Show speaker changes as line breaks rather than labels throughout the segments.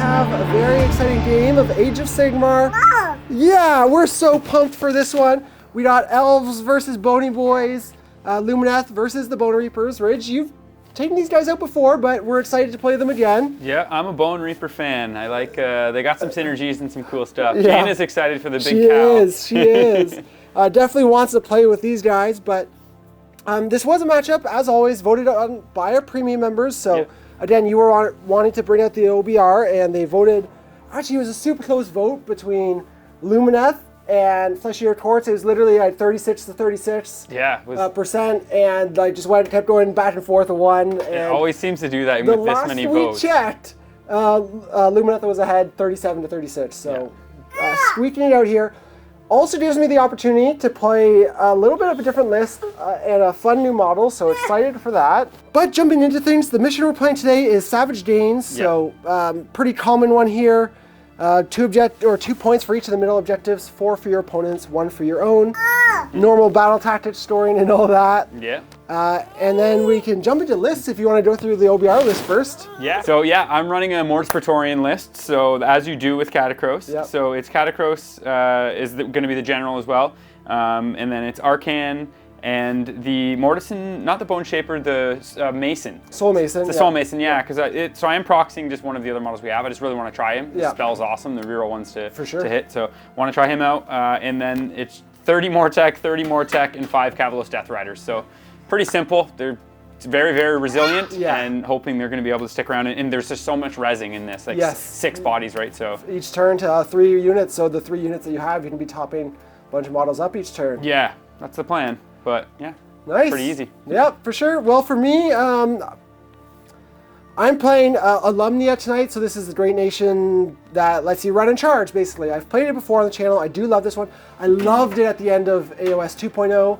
have a very exciting game of Age of Sigmar. Yeah, we're so pumped for this one. We got Elves versus Bony Boys, Lumineth versus the Bonereapers. Ridge, you've taken these guys out before, but we're excited to play them again.
Yeah, I'm a Bonereaper fan. I like, they got some synergies and some cool stuff.
Yeah.
Jane is excited for the big cow.
She is. Definitely wants to play with these guys, but this was a matchup, as always, voted on by our premium members. So,
Yep.
Again, you were wanting to bring out the OBR, and they voted. Actually, it was a super close vote between Lumineth and Fleshy Retorts. It was literally like 36 to 36
Yeah, it was,
percent, and like just kept going back and forth of one. And
it always seems to do that with this many votes.
The last we checked, Lumineth was ahead 37 to 36. So squeaking it out here. Also gives me the opportunity to play a little bit of a different list and a fun new model, so excited for that. But jumping into things, the mission we're playing today is Savage Danes, so pretty common one here. 2 points for each of the middle objectives, 4 for your opponents, 1 for your own. Normal battle tactics scoring and all that.
Yeah.
And then we can jump into lists if you want to go through the OBR list first.
Yeah. So yeah, I'm running a Mortis Praetorian list. So as you do with Catacross.
Yep.
So it's Catacross is going to be the general as well, and then it's Arcan and the Mortison, not the Bone Shaper, the Mason.
Soul Mason.
It's the Soul Mason, yeah. Because so I am proxying just one of the other models we have. I just really want to try him.
Yeah.
The spell's awesome. The reroll ones to hit. So want to try him out. And then it's 30 more tech, 30 more tech, and 5 Cavalos Death Riders. So pretty simple. They're very, very resilient, and hoping they're going to be able to stick around. And there's just so much rezzing in this, like 6 bodies, right? So
each turn to 3 units. So the 3 units that you have, you can be topping a bunch of models up each turn.
Yeah, that's the plan. But yeah,
nice.
Pretty easy.
Yeah, for sure. Well, for me, I'm playing Alumnia tonight. So this is the great nation that lets you run and charge, basically. I've played it before on the channel. I do love this one. I loved it at the end of AOS 2.0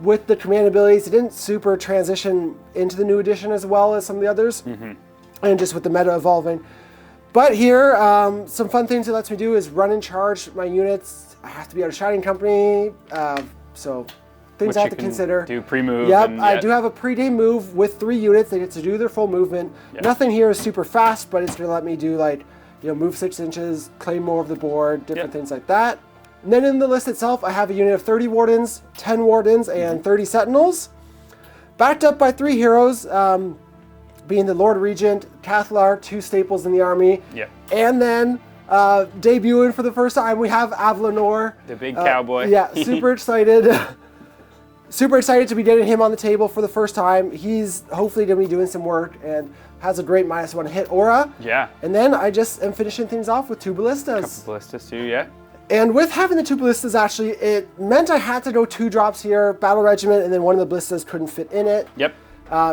with the command abilities. It didn't super transition into the new edition as well as some of the others, and just with the meta evolving. But here, some fun things it lets me do is run and charge my units. I have to be out of Shining Company, so things I have to consider.
Do pre-move.
Yep, I do have a pre-day move with 3 units. They get to do their full movement. Yep. Nothing here is super fast, but it's going to let me do move 6 inches, claim more of the board, different things like that. And then in the list itself, I have a unit of 30 Wardens, 10 Wardens, and 30 Sentinels. Backed up by 3 heroes, being the Lord Regent, Cathlar, 2 staples in the army.
Yep.
And then debuting for the first time, we have Avlanor.
The big cowboy.
Yeah, super excited. Super excited to be getting him on the table for the first time. He's hopefully going to be doing some work and has a great -1 hit aura.
Yeah.
And then I just am finishing things off with 2 Ballistas.
A couple Ballistas too, yeah.
And with having the 2 Ballistas, actually, it meant I had to go 2 drops here, Battle Regiment, and then one of the Ballistas couldn't fit in it.
Yep.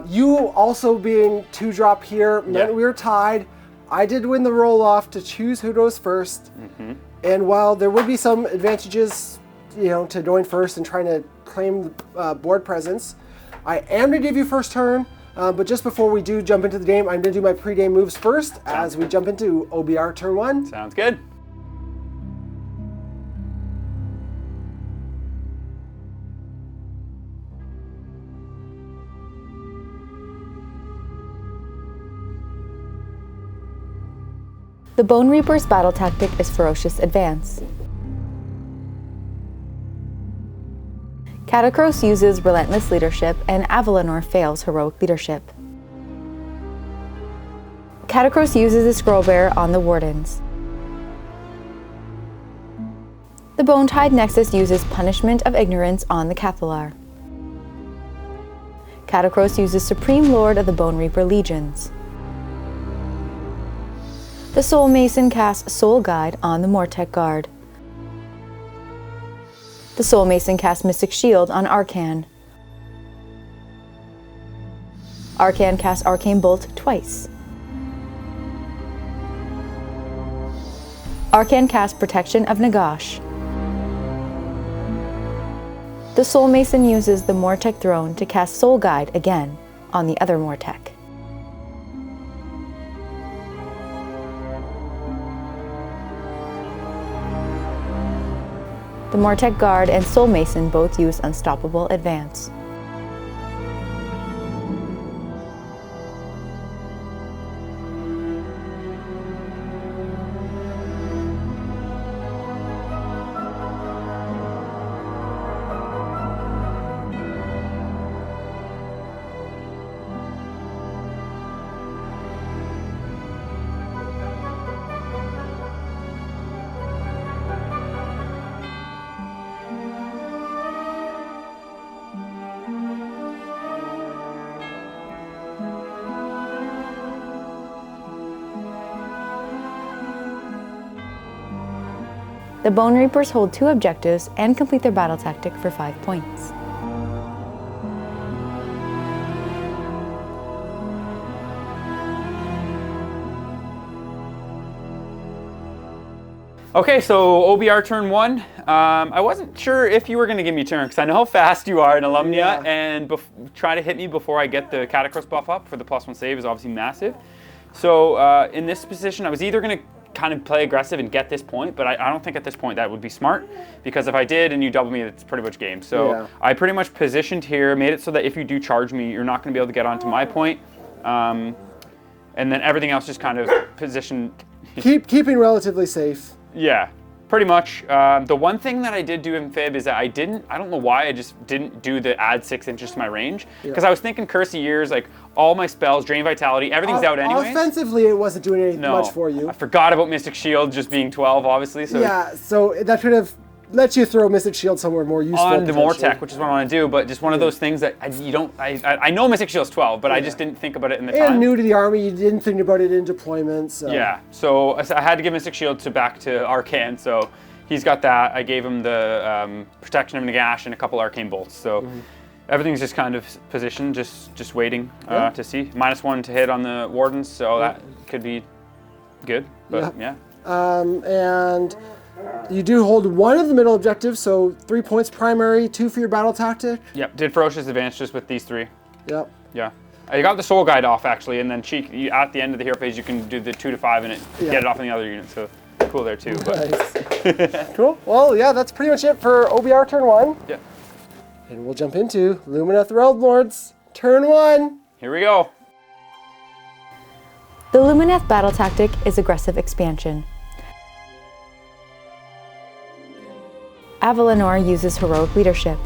You also being 2 drop here meant we were tied. I did win the roll-off to choose who goes first. And while there would be some advantages, to going first and trying to claim board presence, I am going to give you first turn. But just before we do jump into the game, I'm going to do my pre-game moves first as we jump into OBR turn 1.
Sounds good.
The Bonereaper's battle tactic is Ferocious Advance. Catacross uses Relentless Leadership, and Avlanor fails Heroic Leadership. Catacross uses a Scroll Bearer on the Wardens. The Bonetide Nexus uses Punishment of Ignorance on the Cathalar. Catacross uses Supreme Lord of the Bonereaper Legions. The Soul Mason casts Soul Guide on the Mortec Guard. The Soul Mason casts Mystic Shield on Arcan. Arcan casts Arcane Bolt twice. Arcan casts Protection of Nagash. The Soul Mason uses the Mortec Throne to cast Soul Guide again on the other Mortec. The Mortec Guard and Soul Mason both use Unstoppable Advance. The Bonereapers hold 2 objectives and complete their battle tactic for 5 points.
Okay, so OBR turn 1. I wasn't sure if you were going to give me a turn because I know how fast you are in Alumnia, and try to hit me before I get the Catacross buff up for the +1 save is obviously massive. So in this position, I was either going to kind of play aggressive and get this point, but I don't think at this point that would be smart, because if I did and you double me, it's pretty much game. So I pretty much positioned here, made it so that if you do charge me, you're not going to be able to get onto my point, and then everything else just kind of positioned.
Keeping relatively safe.
Yeah, pretty much. The one thing that I did do in Fib is that I don't know why, I just didn't do the add 6 inches to my range. Because I was thinking Curse of Years, like all my spells, Drain Vitality, everything's out anyways.
Offensively, it wasn't doing anything much for you.
I forgot about Mystic Shield just being 12, obviously. So
yeah, so that could have let you throw Mystic Shield somewhere more useful.
On the Mortec, which is what I want to do, but just one of those things that I know Mystic Shield's 12, but I just didn't think about it in the time.
And new to the army, you didn't think about it in deployment, so.
Yeah, so I had to give Mystic Shield back to Arcane, so he's got that. I gave him the Protection of Nagash and a couple Arcane Bolts, so everything's just kind of positioned, just waiting to see. -1 to hit on the Wardens, so that could be good, but yeah.
And you do hold 1 of the middle objectives, so 3 points primary, 2 for your battle tactic.
Yep, did Ferocious Advance just with these 3.
Yep.
Yeah. I got the Soul Guide off actually, and then at the end of the hero phase you can do the 2 to 5 and get it off in the other unit, so cool there too. But.
Nice. Cool. Well, yeah, that's pretty much it for OBR turn 1.
Yeah.
And we'll jump into Lumineth Realm Lords turn 1.
Here we go.
The Lumineth battle tactic is aggressive expansion. Avalanor uses heroic leadership.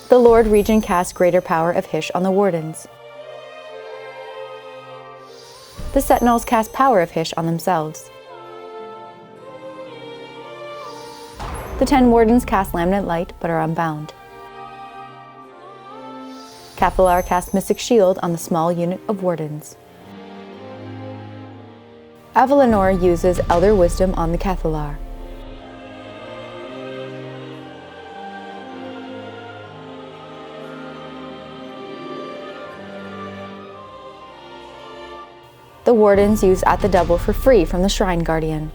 The Lord Regent casts Greater Power of Hysh on the Wardens. The Sentinels cast Power of Hysh on themselves. The 10 Wardens cast Laminate Light but are unbound. Cathalar casts Mystic Shield on the small unit of Wardens. Avalanor uses Elder Wisdom on the Cathalar. The Wardens use At the Double for free from the Shrine Guardian.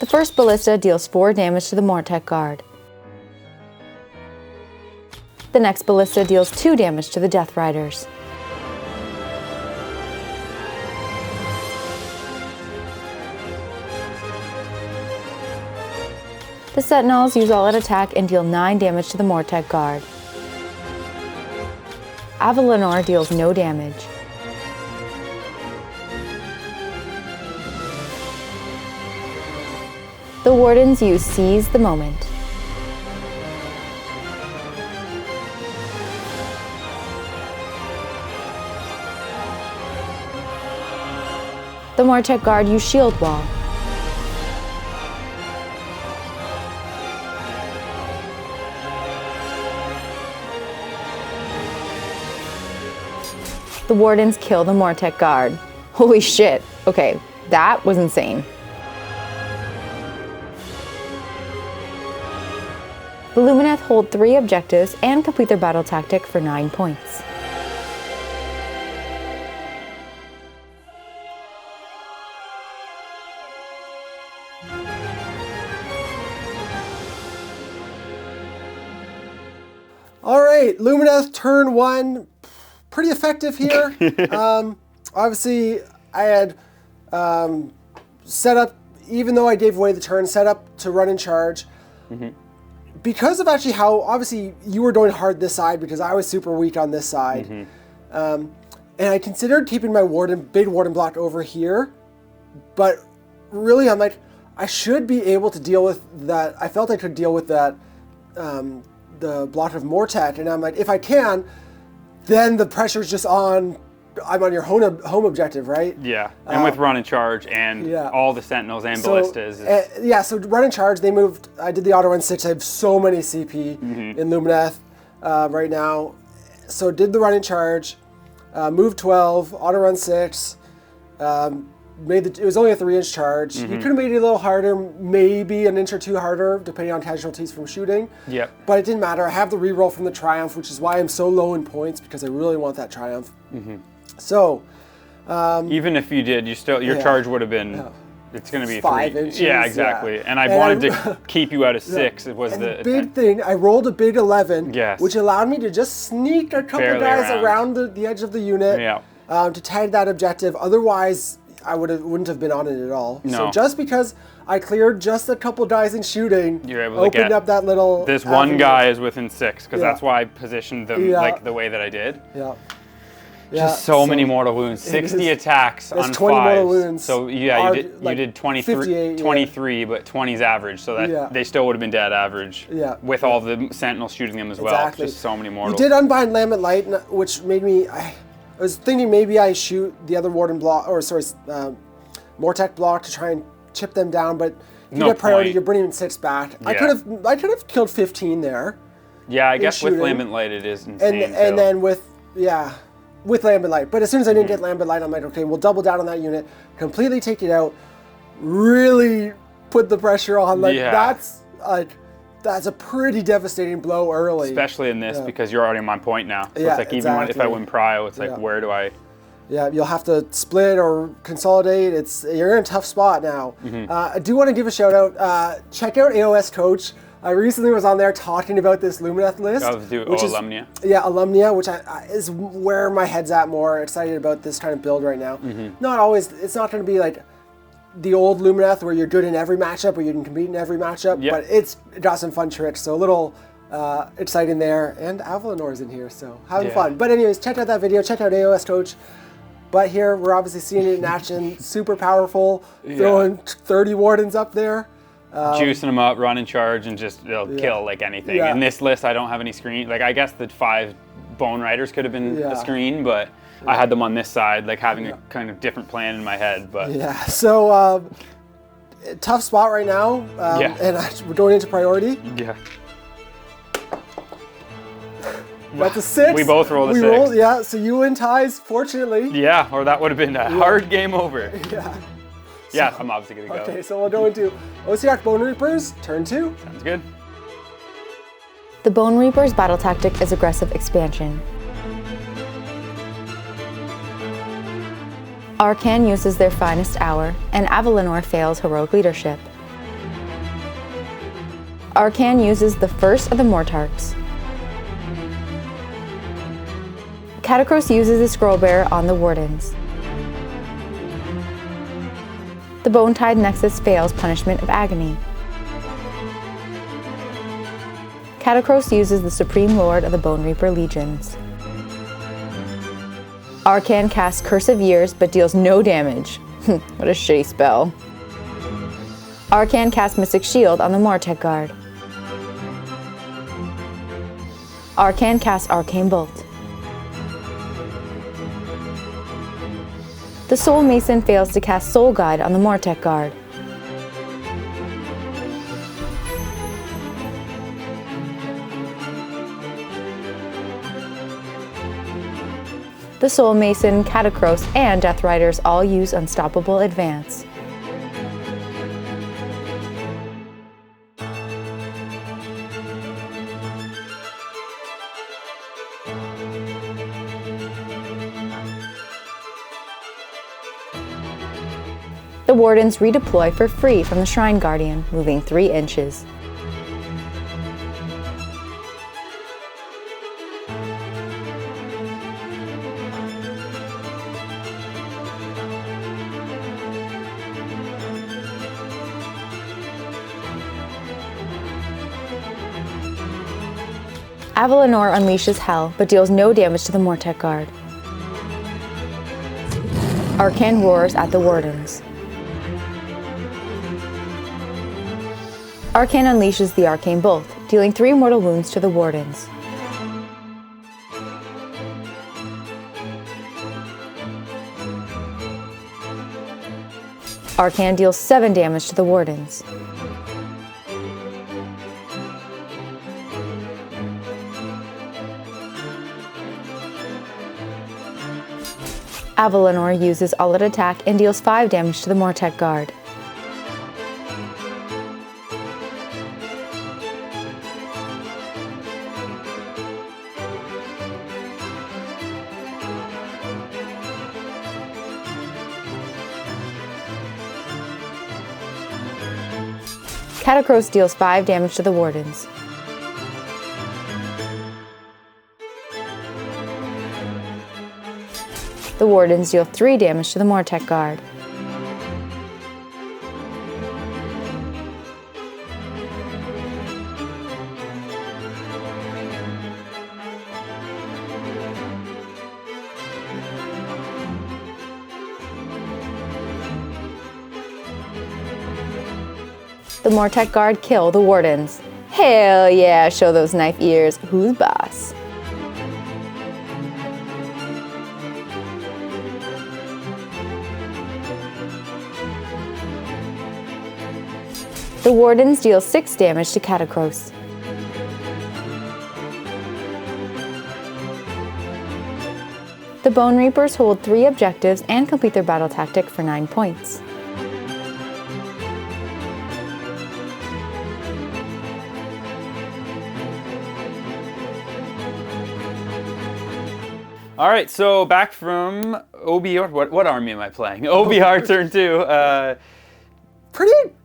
The first ballista deals 4 damage to the Mortec Guard. The next ballista deals 2 damage to the Death Riders. The Sentinels use all-out attack and deal 9 damage to the Mortec Guard. Avalanor deals no damage. The Wardens use Seize the Moment. The Mortec Guard use Shield Wall. The Wardens kill the Mortec Guard. Holy shit. Okay, that was insane. The Lumineth hold 3 objectives and complete their battle tactic for 9 points.
All right, Lumineth turn 1, pretty effective here. Obviously, I had set up, even though I gave away the turn, set up to run and charge. Because of actually how, obviously, you were going hard this side because I was super weak on this side. And I considered keeping my big warden block over here. But really, I'm like, I should be able to deal with that. I felt I could deal with that the block of Mortek, and I'm like, if I can, then the pressure's just on. I'm on your home objective, right?
Yeah, and with run and charge and all the sentinels and ballistas.
So run and charge. They moved. I did the auto run 6. I have so many CP in Lumineth right now. So did the run and charge, moved 12, auto run 6. It was only a 3-inch charge. You could have made it a little harder, maybe an inch or two harder, depending on casualties from shooting.
Yep.
But it didn't matter. I have the reroll from the Triumph, which is why I'm so low in points, because I really want that Triumph. So,
even if you did, your charge would have been. It's going to be
5
3.
inches.
Yeah, exactly. Yeah. And I wanted to keep you out of 6. It was the
big thing. I rolled a big 11,
yes,
which allowed me to just sneak a couple guys around the edge of the unit to tag that objective. Otherwise, I wouldn't have been on it at all.
No.
So just because I cleared just a couple guys in shooting,
you're able to
opened up that little.
This one guy is within 6, because that's why I positioned them like the way that I did.
Yeah.
Just so many mortal wounds. 60 attacks on
20
5s.
mortal wounds.
So yeah, you did 23, but 20's average. So that they still would have been dead average.
Yeah.
With all the sentinels shooting them as well.
Exactly.
Just so many mortals.
You did unbind Lambent Light, which made me. I was thinking maybe I shoot the other Warden block, or sorry, Mortek block to try and chip them down, but if you get priority, you're bringing 6 back. Yeah. I could have killed 15 there.
Yeah, I guess with Lambent Light it is insane.
And then with Lambent Light. But as soon as I didn't get Lambent Light, I'm like, okay, we'll double down on that unit, completely take it out, really put the pressure on. That's a pretty devastating blow early.
Especially in this, because you're already on point now. So it's like even if I win prio, it's like where do I?
Yeah, you'll have to split or consolidate. You're in a tough spot now. I do want to give a shout out. Check out AOS Coach. I recently was on there talking about this Lumineth list.
Alumnia.
Yeah, Alumnia, which is where my head's at more. Excited about this kind of build right now. Not always, it's not going to be like the old Lumineth where you're good in every matchup or you can compete in every matchup, but it's got some fun tricks. So a little exciting there. And Avalinor's in here, so having fun. But anyways, check out that video. Check out AOS Coach. But here, we're obviously seeing it in action. Super powerful, throwing 30 Wardens up there.
Juicing them up, run and charge, and they'll kill like anything. In this list, I don't have any screen. Like, I guess the 5 Bone Riders could have been a screen, but I had them on this side, like having a kind of different plan in my head. But
so tough spot right now. And we're going into priority.
Yeah.
That's a 6.
We both rolled a 6.
So you win ties, fortunately.
Yeah, or that would have been a hard game over. Yeah, I'm obviously going to go.
Okay, so we'll go into OCR Bonereapers, turn 2.
Sounds good.
The Bonereapers' battle tactic is aggressive expansion. Arcan uses their finest hour, and Avalinor fails heroic leadership. Arcan uses the first of the Mortarks. Catacross uses the Scrollbearer on the Wardens. The Bone-Tide Nexus fails Punishment of Agony. Catacross uses the Supreme Lord of the Bonereaper Legions. Arcan casts Curse of Years but deals no damage. What a shitty spell. Arcan casts Mystic Shield on the Mortek Guard. Arcan casts Arcane Bolt. The Soul Mason fails to cast Soul Guide on the Mortek Guard. The Soul Mason, Catacross, and Death Riders all use Unstoppable Advance. The Wardens redeploy for free from the Shrine Guardian, moving 3 inches. Avalinor unleashes Hell, but deals no damage to the Mortek Guard. Arcan roars at the Wardens. Arcan unleashes the Arcane Bolt, dealing 3 mortal wounds to the Wardens. Arcan deals 7 damage to the Wardens. Avalanor uses all-out attack and deals 5 damage to the Mortek Guard. Catacross deals 5 damage to the Wardens. The Wardens deal 3 damage to the Mortek Guard. The Mortek Guard kill the Wardens. Hell yeah, show those knife ears. Who's boss? The Wardens deal 6 damage to Catacross. The Bonereapers hold 3 objectives and complete their battle tactic for 9 points.
All right, so back from OBR. What army am I playing? OBR turn 2.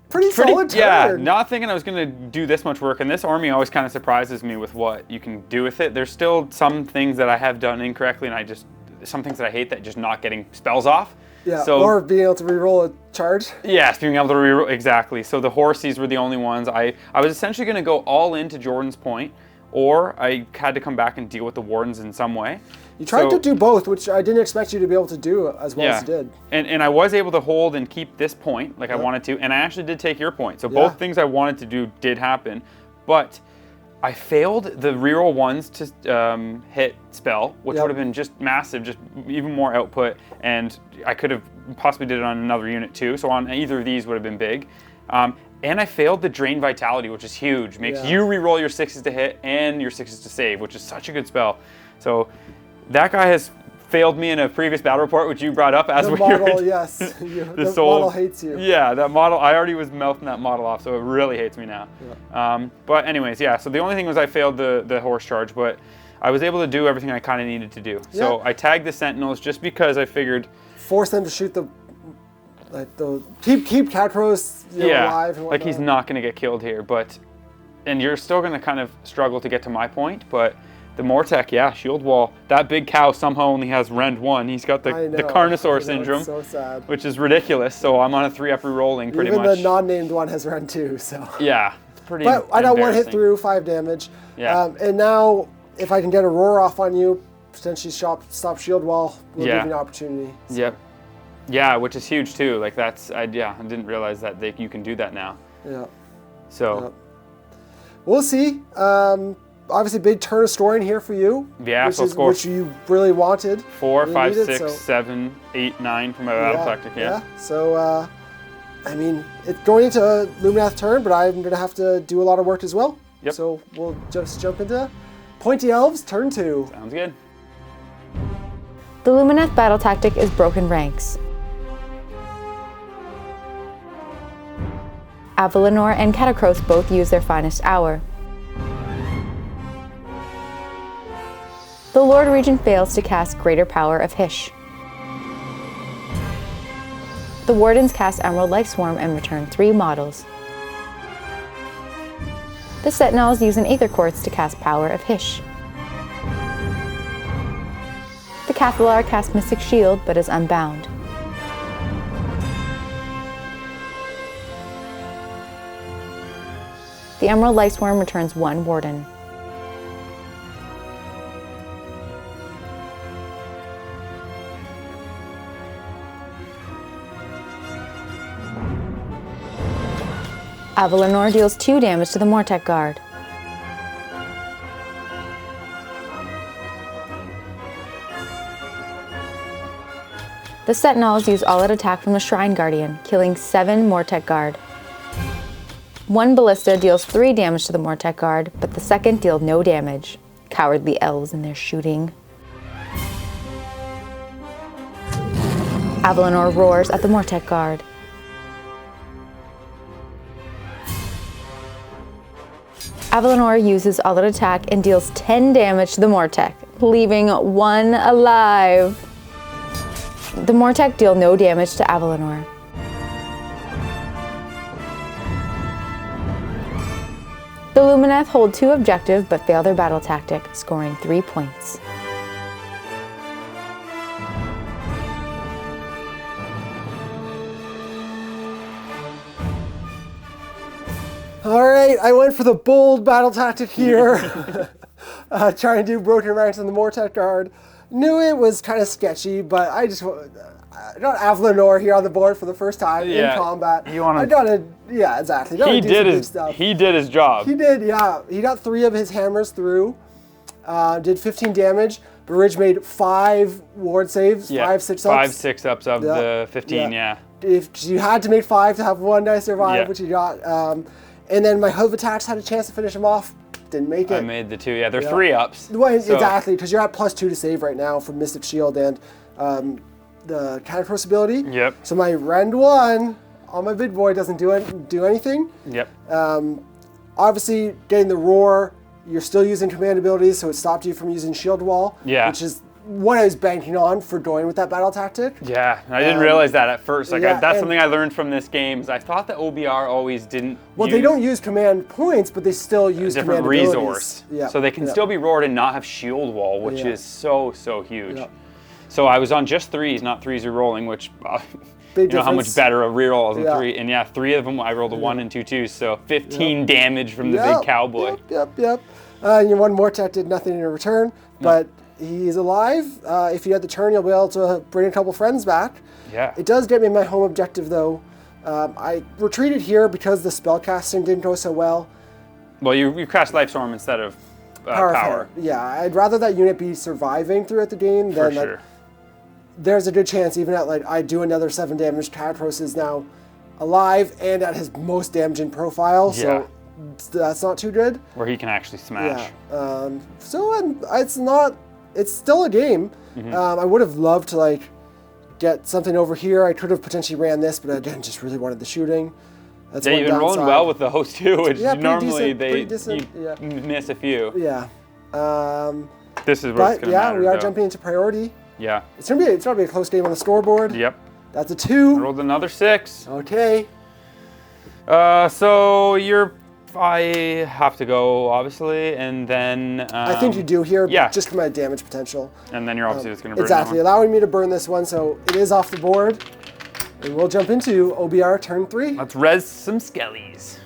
Pretty solid turn.
Yeah, not thinking I was going to do this much work, and this army always kind of surprises me with what you can do with it. There's still some things that I have done incorrectly, and some things that I hate, that just not getting spells off.
Yeah, so, or being able to reroll a charge.
Yes, being able to reroll, exactly. So the Horsies were the only ones. I was essentially going to go all into Jordan's Point, or I had to come back and deal with the Wardens in some way.
You tried to do both, which I didn't expect you to be able to do as well as you did.
And I was able to hold and keep this point like I wanted to, and I actually did take your point. So both things I wanted to do did happen, but I failed the reroll ones to hit spell, which would have been just massive, just even more output, and I could have possibly did it on another unit too, so on either of these would have been big. And I failed the Drain Vitality, which is huge. Makes you reroll your 6s to hit and your 6s to save, which is such a good spell. So that guy has failed me in a previous battle report, which you brought up as we were.
The model hates you.
Yeah, that model, I already was mouthing that model off, so it really hates me now. Yeah. But anyways, yeah, so the only thing was I failed the horse charge, but I was able to do everything I kind of needed to do. So I tagged the Sentinels just because I figured...
Force them to shoot keep Catacross alive and whatnot.
Like he's not going to get killed here, and you're still going to kind of struggle to get to my point, but... The Mortek, shield wall. That big cow somehow only has Rend 1. He's got the Carnosaur syndrome,
so sad.
Which is ridiculous. So I'm on a 3-up re-rolling pretty much.
Even the non-named one has Rend 2, so.
Yeah, it's pretty
But I got 1 hit through, 5 damage.
Yeah.
And now, if I can get a roar off on you, potentially stop shield wall, will give you an opportunity. So.
Yep. Yeah, which is huge too. Like I didn't realize that you can do that now.
Yeah.
So.
Yep. We'll see. Obviously, big turn of scoring here for you.
Yeah,
which you really wanted.
4, 5, 6, 7, 8, 9 from my battle tactic. Yeah.
So, I mean, it's going into Lumineth turn, but I'm going to have to do a lot of work as well.
Yep.
So we'll just jump into Pointy Elves turn 2.
Sounds good.
The Lumineth battle tactic is Broken Ranks. Avalanor and Catacross both use their finest hour. The Lord Regent fails to cast Greater Power of Hysh. The Wardens cast Emerald Life Swarm and return 3 models. The Sentinels use an Aether Quartz to cast Power of Hysh. The Cathalar casts Mystic Shield but is unbound. The Emerald Life Swarm returns 1 Warden. Avalanor deals 2 damage to the Mortek Guard. The Sentinels use all-out attack from the Shrine Guardian, killing 7 Mortek Guard. 1 Ballista deals 3 damage to the Mortek Guard, but the second deals no damage. Cowardly elves in their shooting. Avalanor roars at the Mortek Guard. Avalanor uses all-out attack and deals 10 damage to the Mortek, leaving 1 alive. The Mortek deal no damage to Avalanor. The Lumineth hold 2 objectives but fail their battle tactic, scoring 3 points.
Alright, I went for the bold battle tactic here. Trying to do broken ranks on the Mortek Guard. Knew it was kind of sketchy, but I just got Avalanor here on the board for the first time in combat. I got it. Yeah, exactly.
He did his job.
He did, yeah. He got 3 of his hammers through. Did 15 damage. But Ridge made 5 ward saves, 5 6-ups.
5 6-ups of the 15,
If you had to make 5 to have 1 die survive, which you got. And then my hoof attacks had a chance to finish him off. Didn't make it.
I made the 2. Yeah, they're 3-ups.
Well, exactly, because you're at +2 to save right now from Mystic Shield and the Catacross ability.
Yep.
So my Rend 1 on my big boy doesn't do anything.
Yep.
Obviously, getting the Roar, you're still using command abilities, so it stopped you from using Shield Wall.
Yeah.
Which is what I was banking on for going with that battle tactic.
Yeah, I didn't realize that at first. That's something I learned from this game. Is I thought that OBR always didn't.
Well, they don't use command points, but they still use
different
command
resource.
Yeah.
So they can still be roared and not have shield wall, which is so huge.
Yeah.
So I was on just 3s, not 3s or rolling, which
Big
you know how much better a reroll is than 3. And 3 of them I rolled a 1 and 2 2s, so 15 damage from the big cowboy.
Yep. And your 1 Mortek did nothing in return, but he's alive. If you had the turn, you'll be able to bring a couple friends back.
Yeah.
It does get me my home objective, though. I retreated here because the spellcasting didn't go so well.
Well, you cast Life Storm instead of power.
Yeah, I'd rather that unit be surviving throughout the game than
For sure.
There's a good chance even at I do another 7 damage, Catacross is now alive and at his most damaging profile. So that's not too good.
Where he can actually smash.
Yeah. It's still a game. I would have loved to get something over here. I could have potentially ran this, but again, just really wanted the shooting. That's
you've been rolling well with the host too, which normally
decent,
you miss a few.
Yeah.
This is where it's going to matter.
We are jumping into priority.
Yeah.
It's gonna be a close game on the scoreboard.
Yep.
That's a 2.
I rolled another 6.
Okay.
So I have to go, obviously, and then...
I think you do here,
yeah.
just for my damage potential.
And then you're obviously just going to burn
exactly, allowing me to burn this one, so it is off the board. And we'll jump into OBR turn 3.
Let's res some skellies.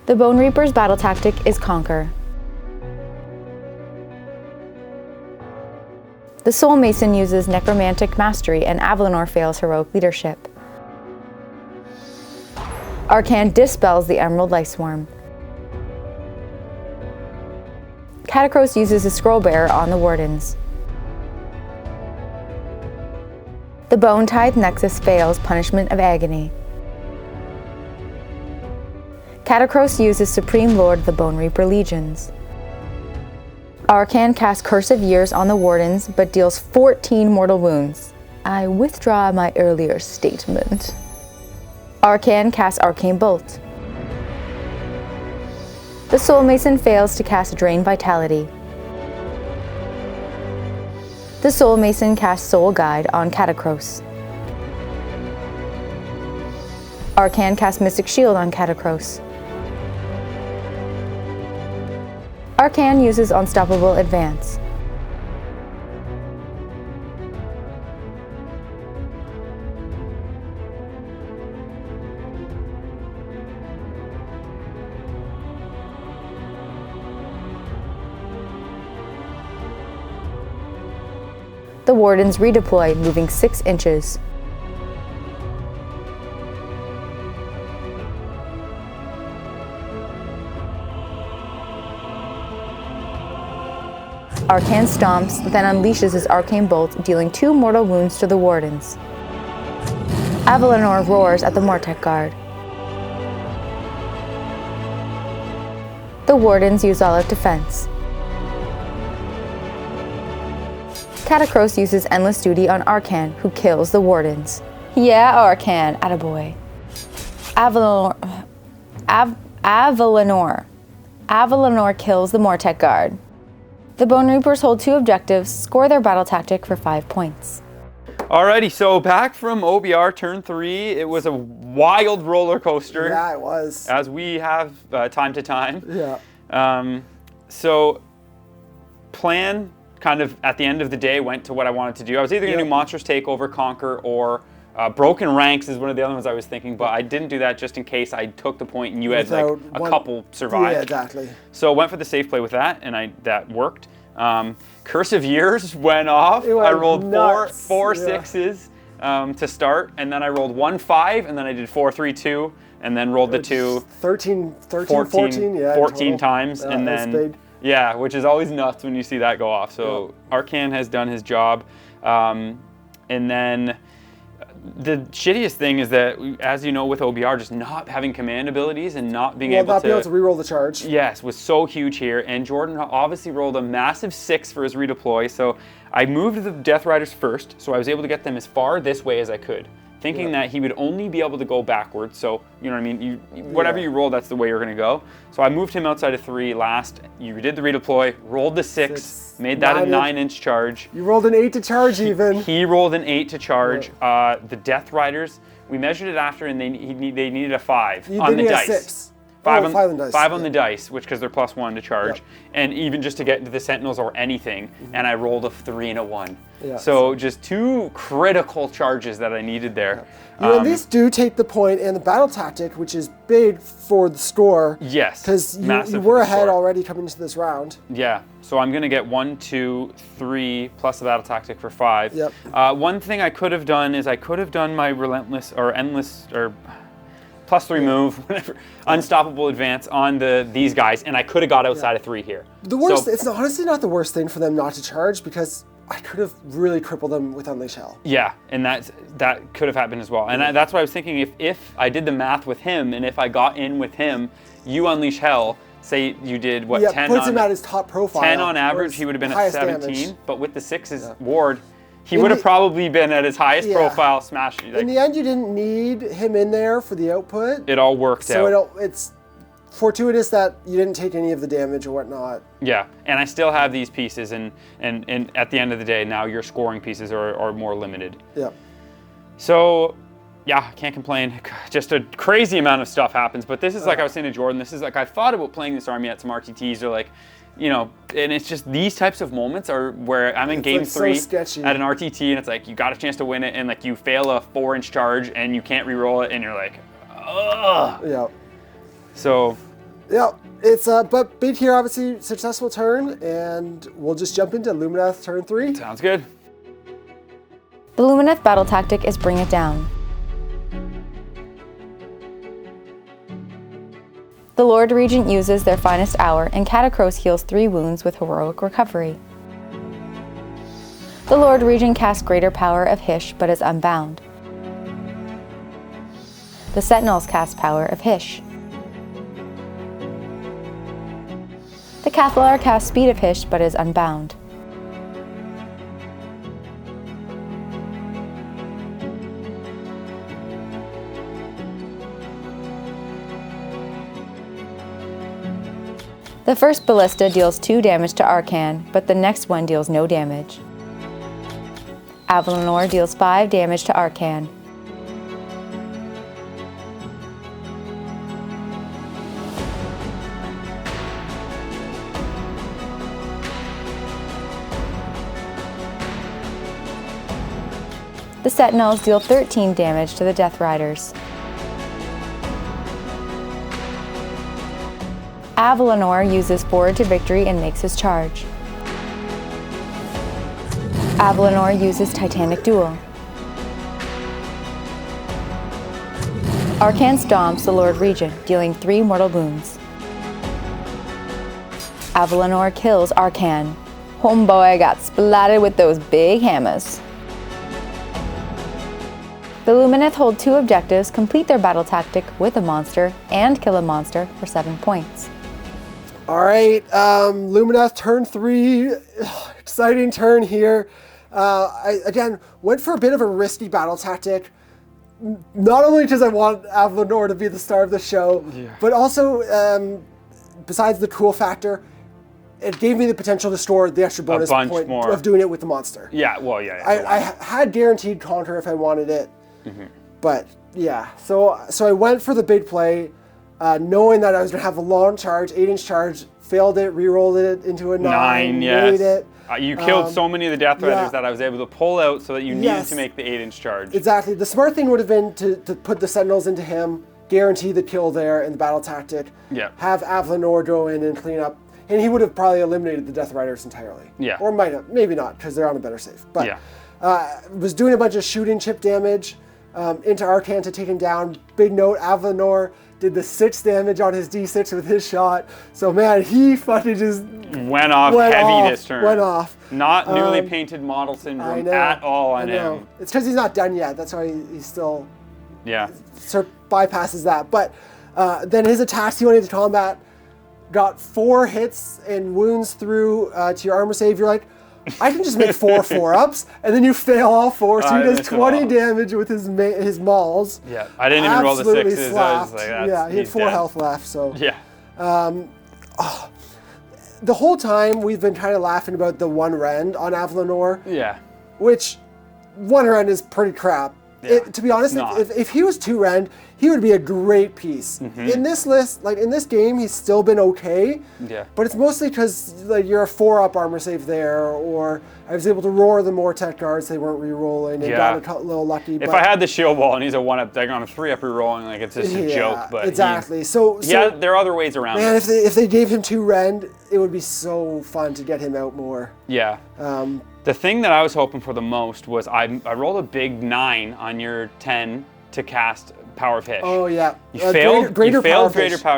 The Bonereapers' battle tactic is Conquer. The Soul Mason uses Necromantic Mastery and Avalanor fails Heroic Leadership. Arcan dispels the Emerald Lightswarm. Catacross uses a Scroll Bearer on the Wardens. The Bone Tithe Nexus fails Punishment of Agony. Catacross uses Supreme Lord of the Bonereaper Legions. Arcan casts Curse of Years on the Wardens, but deals 14 mortal wounds. I withdraw my earlier statement. Arcan casts Arcane Bolt. The Soul Mason fails to cast Drain Vitality. The Soul Mason casts Soul Guide on Catacross. Arcan casts Mystic Shield on Catacross. Arcan uses Unstoppable Advance. The Wardens redeploy, moving 6 inches. Arcane stomps, then unleashes his arcane bolt, dealing 2 mortal wounds to the wardens. Avalanor roars at the Mortek Guard. The wardens use all out defense. Catacross uses Endless Duty on Arcan, who kills the wardens. Yeah, Arcan, attaboy. Avalanor kills the Mortek Guard. The Bonereapers hold 2 objectives, score their battle tactic for 5 points.
Alrighty, so back from OBR turn 3, it was a wild roller coaster.
Yeah, it was.
As we have time to time.
Yeah.
So plan kind of at the end of the day went to what I wanted to do. I was either going to do Monstrous Takeover, Conquer, or Broken Ranks is one of the other ones I was thinking, but I didn't do that just in case I took the point and you had like a couple survive.
Yeah, exactly.
So I went for the safe play with that, and that worked. Curse of Years went off. I rolled four sixes to start, and then I rolled 1 5, and then I did 4 3 2, and then rolled the 2.
14, yeah,
14 times, and then yeah, which is always nuts when you see that go off. So Arcan has done his job, and then the shittiest thing is that, as you know, with OBR, just not having command abilities and not being able to
reroll the charge.
Yes, was so huge here. And Jordan obviously rolled a massive 6 for his redeploy. So I moved the Death Riders first, so I was able to get them as far this way as I could, thinking that he would only be able to go backwards. So, you know what I mean? Whatever you roll, that's the way you're going to go. So I moved him outside of 3 last. You did the redeploy, rolled the 6, made that a 9-inch charge.
You rolled an 8 to charge even.
He rolled an 8 to charge. The Death Riders, we measured it after, and they needed a 5 on the dice.
6.
5
on the dice.
5 on the dice, which because they're +1 to charge, and even just to get into the Sentinels or anything, and I rolled a 3 and a 1.
Yeah,
so just 2 critical charges that I needed there.
These do take the point, and the battle tactic, which is big for the score.
Yes,
because you were ahead already coming into this round.
Yeah, so I'm gonna get 1, 2, 3 plus the battle tactic for 5.
Yep.
One thing I could have done is I could have done my relentless or endless or +3 move, whatever, unstoppable advance on these guys, and I could have got outside of 3 here.
The worst, it's honestly not the worst thing for them not to charge, because I could have really crippled them with Unleash Hell.
Yeah, and that could have happened as well. And that's why I was thinking, if I did the math with him, and if I got in with him, you Unleash Hell, say you did, what, 10
puts him at his top profile.
10 on average, he would have been at 17, but with the 6's ward, he would have probably been at his highest profile smash.
In the end, you didn't need him in there for the output.
It all worked out.
So it's fortuitous that you didn't take any of the damage or whatnot.
Yeah, and I still have these pieces, and at the end of the day, now your scoring pieces are more limited.
Yeah.
So, yeah, can't complain. Just a crazy amount of stuff happens, but this is like I was saying to Jordan, this is like I thought about playing this army at some RTTs or like, you know, and it's just these types of moments are where I'm in game 3 at an RTT, and it's like you got a chance to win it, and like you fail a 4-inch charge and you can't re-roll it, and you're like, ugh.
Yeah.
So.
Yeah, it's but big here, obviously successful turn, and we'll just jump into Lumineth turn 3.
Sounds good.
The Lumineth battle tactic is Bring It Down. The Lord Regent uses their finest hour, and Catacross heals 3 wounds with heroic recovery. The Lord Regent casts Greater Power of Hysh, but is unbound. The Sentinels cast Power of Hysh. The Cathlar casts Speed of Hysh, but is unbound. The first ballista deals 2 damage to Arcan, but the next one deals no damage. Avalanor deals 5 damage to Arcan. The Sentinels deal 13 damage to the Death Riders. Avalanor uses Forward to Victory and makes his charge. Avalanor uses Titanic Duel. Arcan stomps the Lord Regent, dealing 3 mortal wounds. Avalanor kills Arcan. homeboy got splatted with those big hammers. The Lumineth hold 2 objectives, complete their battle tactic with a monster, and kill a monster for 7 points.
All right, Lumineth, turn 3. Exciting turn here. I, again, went for a bit of a risky battle tactic. Not only because I want Avalanor to be the star of the show, but also, besides the cool factor, it gave me the potential to store the extra bonus point of doing it with the monster.
Yeah, well, yeah.
I had guaranteed Conquer if I wanted it. But yeah, so I went for the big play, knowing that I was going to have a long charge, 8-inch charge, failed it, re-rolled it into a 9,
yes.
made it.
You killed so many of the Death Riders that I was able to pull out so that you needed to make the 8-inch charge.
Exactly. The smart thing would have been to put the Sentinels into him, guarantee the kill there in the battle tactic, have Avalanor go in and clean up, and he would have probably eliminated the Death Riders entirely.
Yeah.
Or might have, maybe not, because they're on a better save. But was doing a bunch of shooting chip damage into Arcan to take him down. Big note, Avalanor did the 6 damage on his D6 with his shot. So man, he fucking just
went off heavy this turn.
Went off.
Not newly painted model syndrome at all on him.
It's because he's not done yet. That's why he's still bypasses that. But then his attacks, he went into combat, got 4 hits and wounds through to your armor save. You're like, I can just make 4 4-ups, and then you fail all 4, so he does 20 damage with his mauls.
Yeah, I didn't even roll the 6s.
Slapped. He had 4 health left. So the whole time we've been kind of laughing about the 1 rend on Avalanor. Yeah, which 1 rend is pretty crap. Yeah, to be honest, if he was 2 rend, he would be a great piece. In this list, like in this game, he's still been okay. Yeah. But it's mostly because like you're a 4-up armor save there, or I was able to roar the Mortek guards; they weren't re-rolling and got a little lucky.
If I had the shield wall and he's a 1-up, they're on a 3-up re-rolling, like it's just a joke. But
exactly. So
there are other ways around.
Man, if they gave him 2 rend, it would be so fun to get him out more.
Yeah. The thing that I was hoping for the most was I rolled a big 9 on your 10 to cast Power of Hish.
Oh yeah.
You failed Greater Power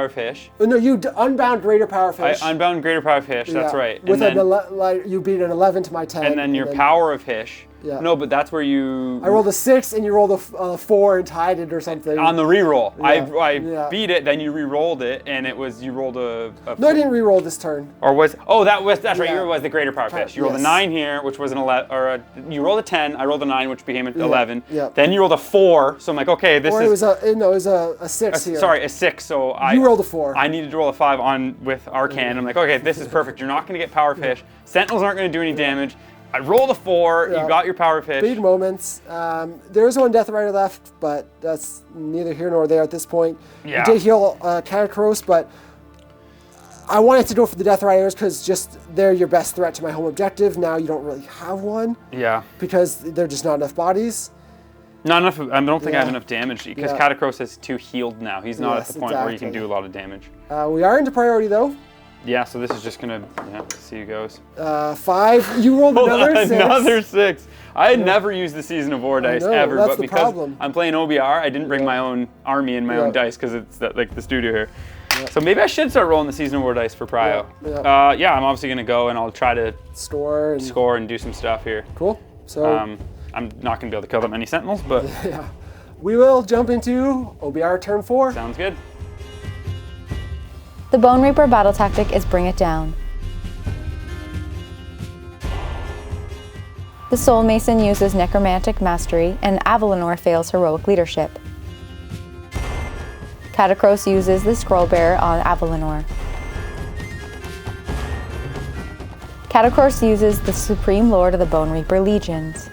of Hish.
No, you unbound Greater Power of Hish.
I unbound Greater Power of Hish, that's right.
With you beat an 11 to my 10.
And then your Power of Hish. Yeah. No, but that's where you...
I rolled a 6 and you rolled a 4 and tied it or something.
On the reroll. Yeah. I beat it, then you re-rolled it, and it was, you rolled a
No, I didn't re-roll this turn.
Or was... Oh, that's right, it was the Greater Power of Hish. You rolled a 9 here, which was an 11, or you rolled a 10, I rolled a 9, which became an 11. Yeah. Then you rolled a 4, so I'm like, okay, this is...
it was a 6 here.
Sorry, a 6, so
you rolled a 4.
I needed to roll a 5 with Arcan. I'm like, okay, this is perfect. You're not going to get Power of Hish. Sentinels aren't going to do any damage. I rolled a 4, you got your Power of Hish.
Big moments. There is 1 Death Rider left, but that's neither here nor there at this point. Yeah. You did heal Catacross, but I wanted to go for the Death Riders because just they're your best threat to my home objective. Now you don't really have one. Yeah. Because they're just not enough bodies.
Not enough. I don't think I have enough damage because Catacross is 2 healed now. He's not at the point where he can do a lot of damage.
We are into priority though.
Yeah, so this is just gonna see who goes.
5. You rolled another 6.
Another 6. I had never used the Season of War dice ever, but because I'm playing OBR, I didn't bring my own army and my own dice because it's like the studio here. Yeah. So maybe I should start rolling the Season of War dice for Prio. Yeah, I'm obviously gonna go and I'll try to score and do some stuff here.
Cool. So
I'm not gonna be able to kill that many Sentinels, but
yeah, we will jump into OBR turn 4.
Sounds good.
The Bonereaper battle tactic is Bring It Down. The Soul Mason uses Necromantic Mastery, and Avalanor fails Heroic Leadership. Catacross uses the Scrollbearer on Avalanor. Catacross uses the Supreme Lord of the Bonereaper Legions.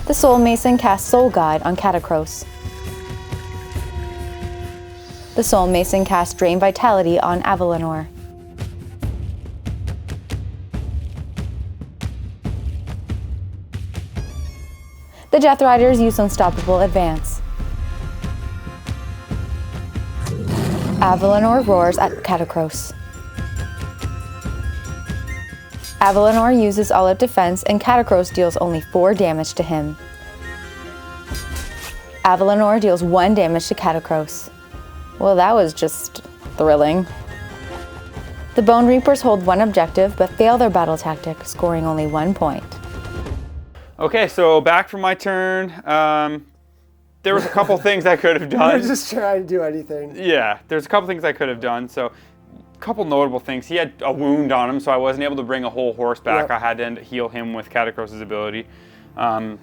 The Soul Mason casts Soul Guide on Catacross. The Soul Mason casts Drain Vitality on Avalanor. The Death Riders use Unstoppable Advance. Avalanor roars at Catacross. Avalanor uses All-Out Defense and Catacross deals only 4 damage to him. Avalanor deals 1 damage to Catacross. Well, that was just thrilling. The Bonereapers hold one objective, but fail their battle tactic, scoring only 1 point.
Okay, so back from my turn. There was a couple things I could have done.
You're just trying to do anything.
Yeah, there's a couple things I could have done. So, a couple notable things. He had a wound on him, so I wasn't able to bring a whole horse back. Yep. I had to heal him with Catacross's ability.
Ran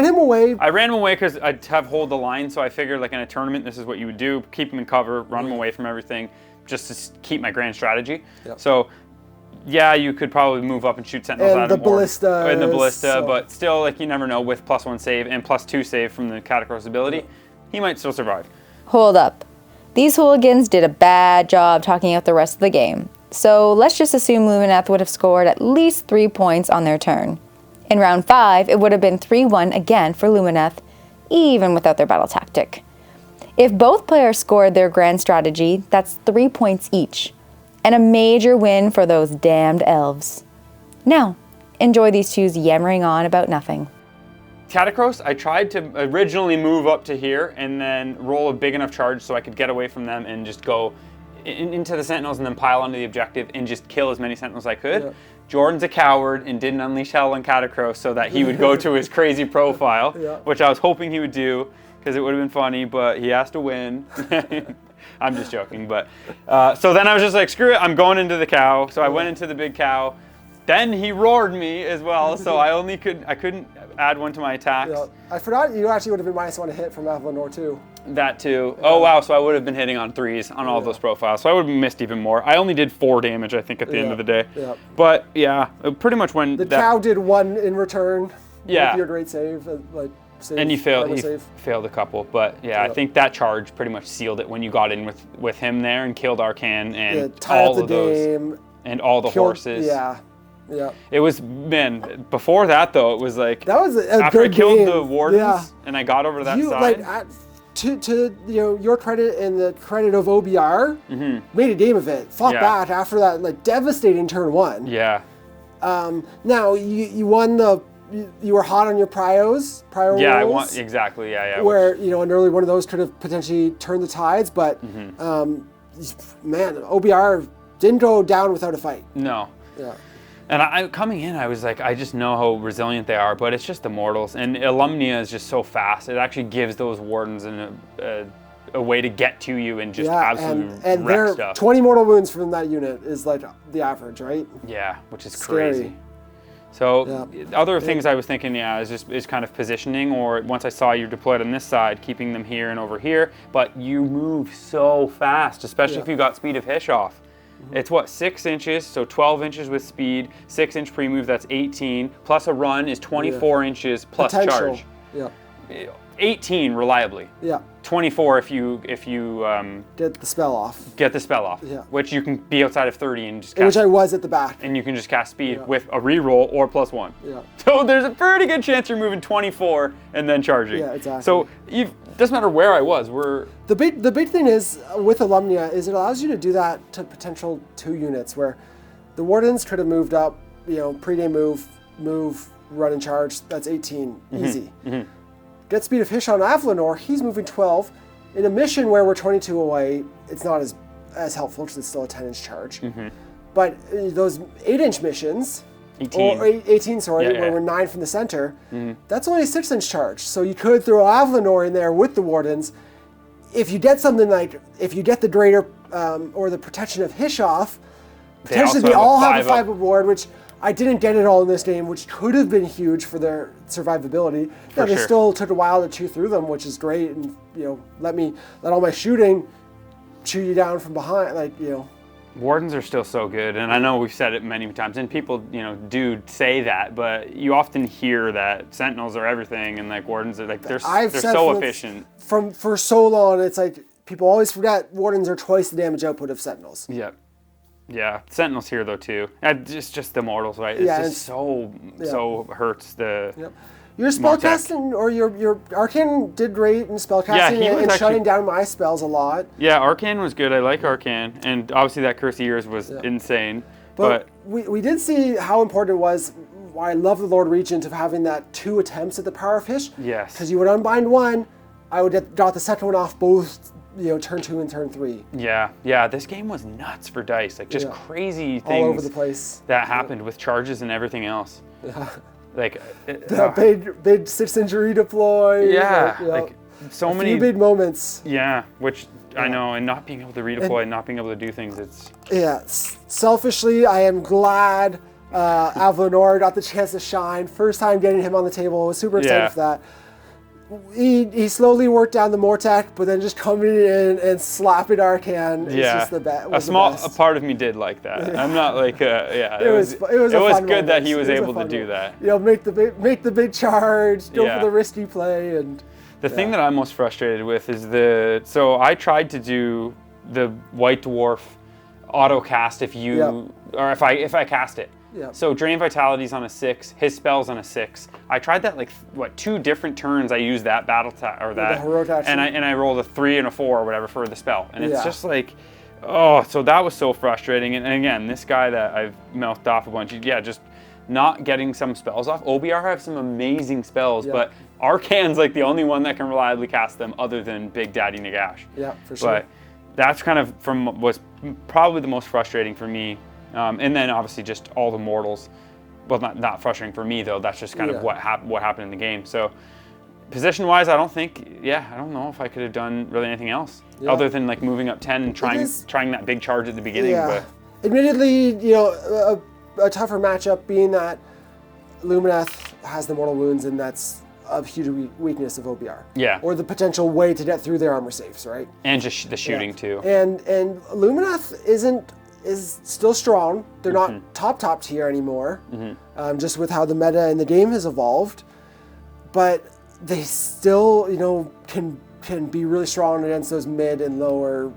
him away.
I ran him away because I'd have hold the line, so I figured like in a tournament, this is what you would do. Keep him in cover, run him away from everything, just to keep my grand strategy. Yep. So, yeah, you could probably move up and shoot sentinels
and
at
the
him.
Ballista.
And the Ballista, but still, like, you never know, with +1 save and +2 save from the Catacross ability, he might still survive.
Hold up. These hooligans did a bad job talking out the rest of the game. So let's just assume Lumineth would have scored at least 3 points on their turn. In round 5, it would have been 3-1 again for Lumineth, even without their battle tactic. If both players scored their grand strategy, that's 3 points each. And a major win for those damned elves. Now, enjoy these twos yammering on about nothing.
Catacross, I tried to originally move up to here and then roll a big enough charge so I could get away from them and just go into the sentinels and then pile onto the objective and just kill as many sentinels as I could. Yeah. Jordan's a coward and didn't unleash hell on Catacross so that he would go to his crazy profile, which I was hoping he would do because it would have been funny, but he has to win. I'm just joking, but so then I was just like, screw it, I'm going into the cow. So I went into the big cow. Then he roared me as well, so I couldn't add one to my attacks.
Yeah. I forgot you actually would have been -1 to hit from Avalanor too.
That too. Yeah. Oh wow, so I would have been hitting on 3s on all those profiles. So I would have missed even more. I only did 4 damage, I think, at the end of the day. Yeah. But yeah, pretty much when
the cow did 1 in return.
Yeah.
With your great save, like.
And you failed a couple, but yeah, I think that charge pretty much sealed it when you got in with him there and killed Arcan and all of those and all the horses.
Yeah. Yeah.
It was, man, before that though, it was like
that was a
after
good
I killed
game.
the wardens and I got over to that side.
Like, to your credit and the credit of OBR, made a game of it. Fought back after that like devastating turn 1.
Yeah.
Now you won the. You were hot on your prior rolls.
I want exactly. Yeah.
Where an early one of those could have potentially turned the tides, but man, OBR didn't go down without a fight.
No.
Yeah.
And coming in, I was like, I just know how resilient they are, but it's just the mortals. And Alumnia is just so fast. It actually gives those wardens a way to get to you and just absolutely
and
wreck stuff.
20 mortal wounds from that unit is like the average, right?
Yeah, which is crazy. So other things I was thinking, is kind of positioning, or once I saw you deployed on this side, keeping them here and over here, but you move so fast, especially if you got Speed of Hish off. It's what, 6 inches, so 12 inches with speed, 6-inch pre-move, that's 18, plus a run is 24 inches plus
potential.
Charge.
Yeah.
18 reliably.
Yeah.
24 if you
get the spell off.
Get the spell off.
Yeah.
Which you can be outside of 30 and just cast.
Which I was at the back.
And you can just cast speed with a reroll or +1.
Yeah.
So there's a pretty good chance you're moving 24 and then charging.
Yeah, exactly.
So doesn't matter where I was.
The big thing is with Alumnia is it allows you to do that to potential 2 units where the Wardens could have moved up, pre-day move, run and charge. That's 18, easy. Get Speed of Hish on Avalanor, he's moving 12. In a mission where we're 22 away, it's not as helpful because it's still a 10-inch charge. But those 8-inch missions, 18, where we're 9 from the center, that's only a 6-inch charge. So you could throw Avalanor in there with the Wardens. If you get something like, if you get the Greater or the Protection of Hish off, potentially they all have a 5-up ward, which I didn't get it all in this game, which could have been huge for their survivability. They still took a while to chew through them, which is great. And let all my shooting chew you down from behind,
Wardens are still so good, and I know we've said it many times, and people, do say that, but you often hear that Sentinels are everything, and Wardens are they're so efficient.
For so long, it's like people always forget Wardens are twice the damage output of Sentinels.
Yep. Yeah, Sentinels here though too. It's just the mortals, right? It's just so hurts the. Yep.
Your spellcasting or your Arcan did great in spellcasting and shutting down my spells a lot.
Yeah, Arcan was good. I like Arcan, and obviously that Curse of Years was insane. But
we did see how important it was. Why I love the Lord Regent of having that 2 attempts at the Power of Hish.
Yes.
Because you would unbind one, I would get the second one off both turn 2 and turn 3.
Yeah. This game was nuts for dice. Like just crazy things
all over the place
that happened with charges and everything else.
Yeah.
Like
the big 6-inch redeploy.
Yeah. Like so many
big moments.
Yeah, which I know, and not being able to redeploy and not being able to do things, it's...
Yeah, selfishly, I am glad Avlanor got the chance to shine. First time getting him on the table. I was super excited for that. He slowly worked down the Mortek, but then just coming in and slapping Arcan is just the best.
A part of me did like that. I'm not like, it was good that he was able to do that.
Make the big charge, go for the risky play, and...
The thing that I'm most frustrated with is so I tried to do the White Dwarf auto cast if I cast it.
Yep.
So Drain Vitality's on a 6, his spell's on a 6. I tried that 2 different turns. I used that and I rolled a 3 and a 4 or whatever for the spell, and it's just like, so that was so frustrating. And again, this guy that I've mouthed off a bunch, just not getting some spells off. OBR have some amazing spells, but Arcan's like the only one that can reliably cast them other than Big Daddy Nagash.
Yeah, for sure.
But that's kind of was probably the most frustrating for me. And then obviously just all the mortals. Well, not frustrating for me though. That's just kind of what happened in the game. So position-wise, I don't know if I could have done really anything else other than like moving up 10 and trying that big charge at the beginning.
Yeah. But admittedly, a tougher matchup being that Lumineth has the mortal wounds, and that's a huge weakness of OBR.
Yeah.
Or the potential way to get through their armor safes, right?
And just the shooting too.
And Lumineth is still strong. They're not top tier anymore, just with how the meta and the game has evolved. But they still, can be really strong against those mid and lower,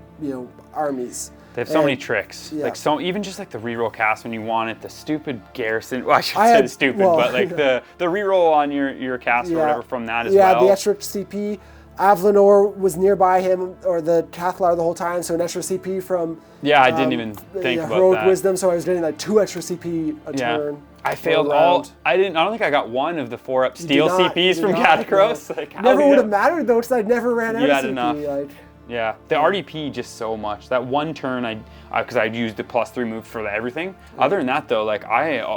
armies.
They have so many tricks. Yeah. Even just like the reroll cast when you want it, the stupid garrison. Well, I shouldn't say stupid, but like the reroll on your cast or whatever from that as well.
Yeah, the extra CP. Avlanor was nearby him, or the Cathlar the whole time, so an extra CP from...
Yeah, I didn't even think about
heroic
that.
Wisdom, so I was getting like 2 extra CP a turn.
I failed all... I don't think I got one of the 4-up steel CPs from Catacross.
No. Like, never would have mattered though, because I never ran out of CP.
Enough. Yeah, the RDP just so much. That one turn, because I used the +3 move for everything. Other than that though, like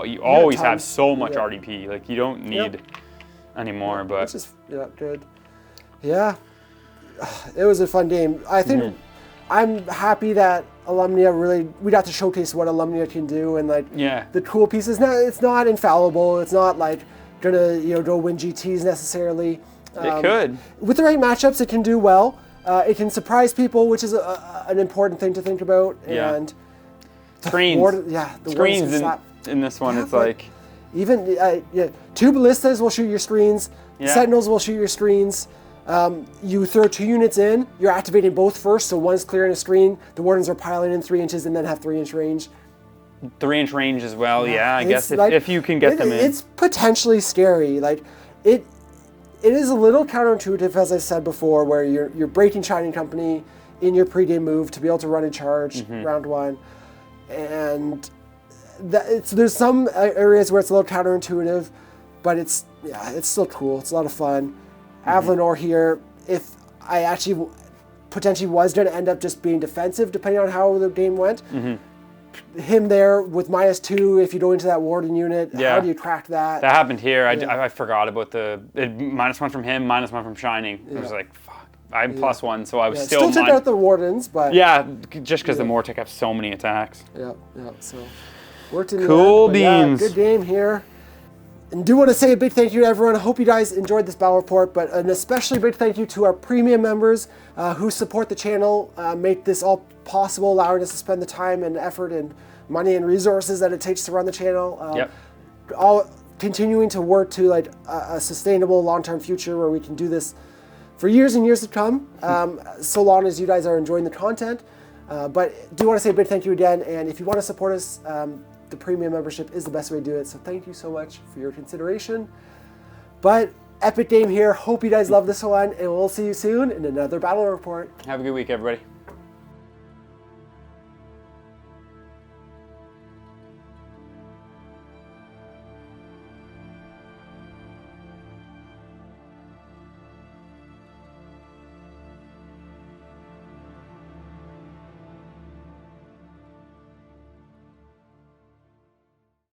you always have so much RDP. Like you don't need anymore, but...
Which is good. Yeah, it was a fun game. I think I'm happy that Alumnia we got to showcase what Alumnia can do, and the cool pieces. Now it's not infallible. It's not like gonna go win GTs necessarily.
It could.
With the right matchups, it can do well. It can surprise people, which is an important thing to think about.
Yeah.
And
screens. Screens in this one, it's like
even 2 ballistas will shoot your screens.
Yeah.
Sentinels will shoot your screens. You throw 2 units in, you're activating both first, so one's clearing a screen, the Wardens are piling in 3 inches and then have 3-inch range.
3-inch range as well, I guess if you can get them in.
It's potentially scary. It is a little counterintuitive, as I said before, where you're breaking Shining Company in your pregame move to be able to run a charge round 1. And there's some areas where it's a little counterintuitive, but it's still cool. It's a lot of fun. Avlanor here, if I actually potentially was going to end up just being defensive, depending on how the game went, him there with -2, if you go into that Warden unit, how do you crack that?
That happened here. I forgot about -1 from him, -1 from Shining. I was like, fuck. I'm +1, so I was still
took out the Wardens, but...
Yeah, just because the Mortek have so many attacks.
Yeah, so worked in
cool beans.
Good game here. And do want to say a big thank you to everyone. I hope you guys enjoyed this battle report, but an especially big thank you to our premium members who support the channel, make this all possible, allowing us to spend the time and effort and money and resources that it takes to run the channel. All continuing to work to a sustainable long-term future where we can do this for years and years to come, so long as you guys are enjoying the content. But do want to say a big thank you again, and if you want to support us, the premium membership is the best way to do it, so thank you so much for your consideration. But epic game here. Hope you guys love this one, and we'll see you soon in another battle report.
Have a good week, everybody.